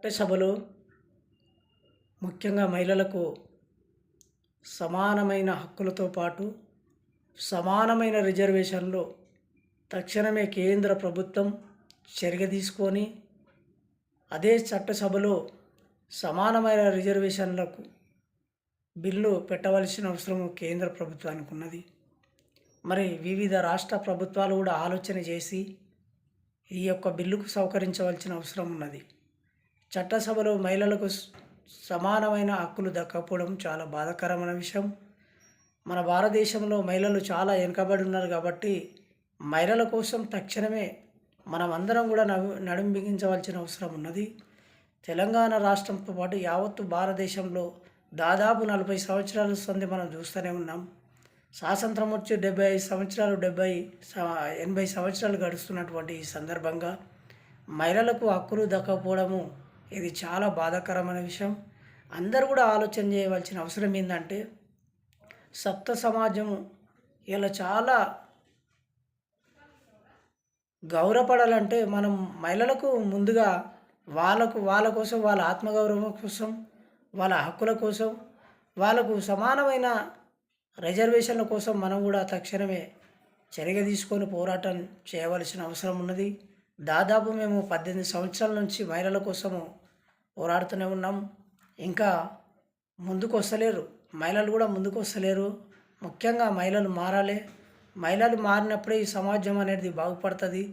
చట్టసభలో ముఖ్యంగా మహిళలకు సమానమైన హక్కులతో పాటు సమానమైన రిజర్వేషన్లు తక్షణమే కేంద్ర ప్రభుత్వం చర్య తీసుకొని అదే చట్టసభలో సమానమైన రిజర్వేషన్లకు బిల్లు పెట్టవలసిన అవసరం కేంద్ర ప్రభుత్వానికి ఉన్నది. మరి వివిధ రాష్ట్ర ప్రభుత్వాలు కూడా ఆలోచన చేసి ఈ యొక్క బిల్లుకు సహకరించవలసిన అవసరం ఉన్నది. చట్టసభలో మహిళలకు సమానమైన హక్కులు దక్కకపోవడం చాలా బాధాకరమైన విషయం. మన భారతదేశంలో మహిళలు చాలా వెనుకబడి ఉన్నారు కాబట్టి మహిళల కోసం తక్షణమే మనం అందరం కూడా నడుం బిగించవలసిన అవసరం ఉన్నది. తెలంగాణ రాష్ట్రంతో పాటు యావత్తు భారతదేశంలో దాదాపు 40 సంవత్సరాల సంది మనం చూస్తూనే ఉన్నాం. స్వాతంత్రం వచ్చి 75 సంవత్సరాలు 80 సంవత్సరాలు గడుస్తున్నటువంటి ఈ సందర్భంగా మహిళలకు హక్కులు దక్కకపోవడము ఇది చాలా బాధాకరమైన విషయం. అందరూ కూడా ఆలోచన చేయవలసిన అవసరం ఏంటంటే సప్త సమాజము ఇలా చాలా గౌరవపడాలంటే మనం మహిళలకు ముందుగా వాళ్ళ కోసం, వాళ్ళ ఆత్మగౌరవం కోసం, వాళ్ళ హక్కుల కోసం, వాళ్ళకు సమానమైన రిజర్వేషన్ల కోసం మనం కూడా తక్షణమే చర్య తీసుకొని పోరాటం చేయవలసిన అవసరం ఉన్నది. దాదాపు మేము 18 సంవత్సరాల నుంచి మహిళల కోసము పోరాడుతూనే ఉన్నాం. ఇంకా ముందుకు వస్తలేరు, మహిళలు కూడా ముందుకు వస్తలేరు. ముఖ్యంగా మహిళలు మారాలి. మహిళలు మారినప్పుడే ఈ సమాజం అనేది బాగుపడుతుంది.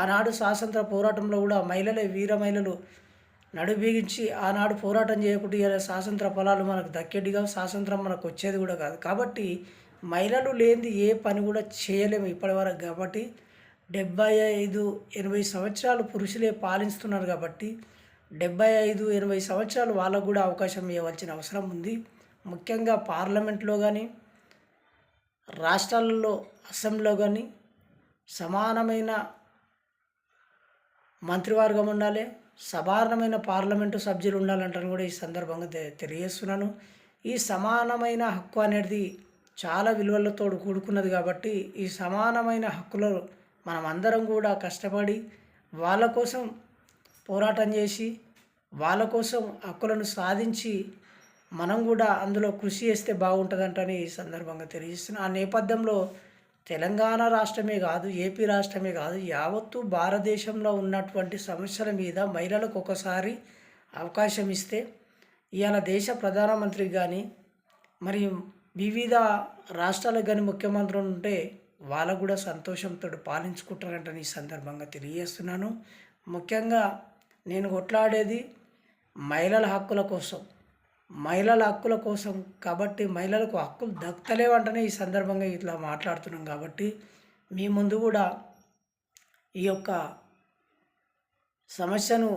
ఆనాడు స్వాతంత్ర పోరాటంలో కూడా మహిళలే వీర మహిళలు నడుబిగించి ఆనాడు పోరాటం చేయకుండా ఇలా స్వాతంత్ర ఫలాలు మనకు దక్కేటిగా, స్వాతంత్రం మనకు వచ్చేది కూడా కాదు. కాబట్టి మహిళలు లేనిది ఏ పని కూడా చేయలేము ఇప్పటివరకు. కాబట్టి 75-80 సంవత్సరాలు పురుషులే పాలిస్తున్నారు కాబట్టి 75-80 సంవత్సరాలు వాళ్ళకు కూడా అవకాశం ఇవ్వవలసిన అవసరం ఉంది. ముఖ్యంగా పార్లమెంట్లో కానీ, రాష్ట్రాలలో అసెంబ్లీలో కానీ సమానమైన మంత్రివర్గం ఉండాలి, సమానమైన పార్లమెంటు సభ్యులు ఉండాలంటాను కూడా ఈ సందర్భంగా తెలియజేస్తున్నాను. ఈ సమానమైన హక్కు అనేది చాలా విలువలతో కూడుకున్నది కాబట్టి ఈ సమానమైన హక్కులు మనం అందరం కూడా కష్టపడి వాళ్ళ కోసం పోరాటం చేసి వాళ్ళ కోసం హక్కులను సాధించి మనం కూడా అందులో కృషి చేస్తే బాగుంటుందంటని ఈ సందర్భంగా తెలియజేస్తున్నాను. ఆ నేపథ్యంలో తెలంగాణ రాష్ట్రమే కాదు, ఏపీ రాష్ట్రమే కాదు, యావత్తు భారతదేశంలో ఉన్నటువంటి సమస్యల మీద మహిళలకు ఒకసారి అవకాశం ఇస్తే ఇవాళ దేశ ప్రధానమంత్రికి కానీ మరి వివిధ రాష్ట్రాలకు కానీ ముఖ్యమంత్రులు ఉంటే వాళ్ళకు కూడా సంతోషంతో పాలించుకుంటారంటని ఈ సందర్భంగా తెలియజేస్తున్నాను. ముఖ్యంగా నేను కొట్లాడేది మహిళల హక్కుల కోసం, మహిళల హక్కుల కోసం. కాబట్టి మహిళలకు హక్కులు దక్కలేవంటనే ఈ సందర్భంగా ఇట్లా మాట్లాడుతున్నాం. కాబట్టి మీ ముందు కూడా ఈ యొక్క సమస్యను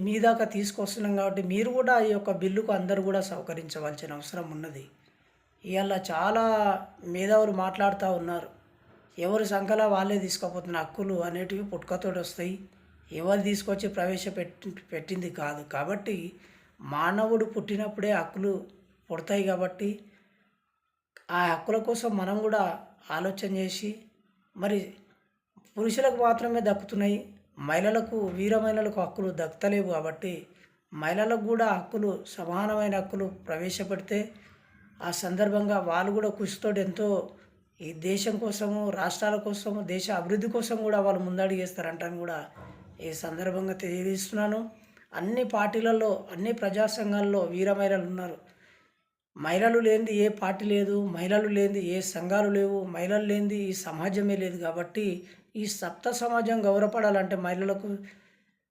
మీ దాకా తీసుకొస్తున్నాం. కాబట్టి మీరు కూడా ఈ యొక్క బిల్లుకు అందరూ కూడా సహకరించవలసిన అవసరం ఉన్నది. ఇవాళ చాలా మేధావులు మాట్లాడుతూ ఉన్నారు. ఎవరి సంఖ్యలో వాళ్ళే తీసుకుపోతున్న హక్కులు అనేటివి పుట్టుకతోటి వస్తాయి, ఎవరు తీసుకొచ్చి పెట్టింది కాదు. కాబట్టి మానవుడు పుట్టినప్పుడే హక్కులు పుడతాయి. కాబట్టి ఆ హక్కుల కోసం మనం కూడా ఆలోచన చేసి మరి పురుషులకు మాత్రమే దక్కుతున్నాయి, మహిళలకు వీర మహిళలకు హక్కులు దక్కలేవు. కాబట్టి మహిళలకు కూడా హక్కులు సమానమైన హక్కులు ప్రవేశపెడితే ఆ సందర్భంగా వాళ్ళు కూడా కృషితో ఎంతో ఈ దేశం కోసము, రాష్ట్రాల కోసము, దేశ అభివృద్ధి కోసం కూడా వాళ్ళు ముందడుగు వేస్తారంటాను కూడా ఈ సందర్భంగా తెలియజేస్తున్నాను. అన్ని పార్టీలలో, అన్ని ప్రజా సంఘాల్లో వీర మహిళలు ఉన్నారు. మహిళలు లేనిది ఏ పార్టీ లేదు, మహిళలు లేనిది ఏ సంఘాలు లేవు, మహిళలు లేనిది ఈ సమాజమే లేదు. కాబట్టి ఈ సప్త సమాజం గౌరవపడాలంటే మహిళలకు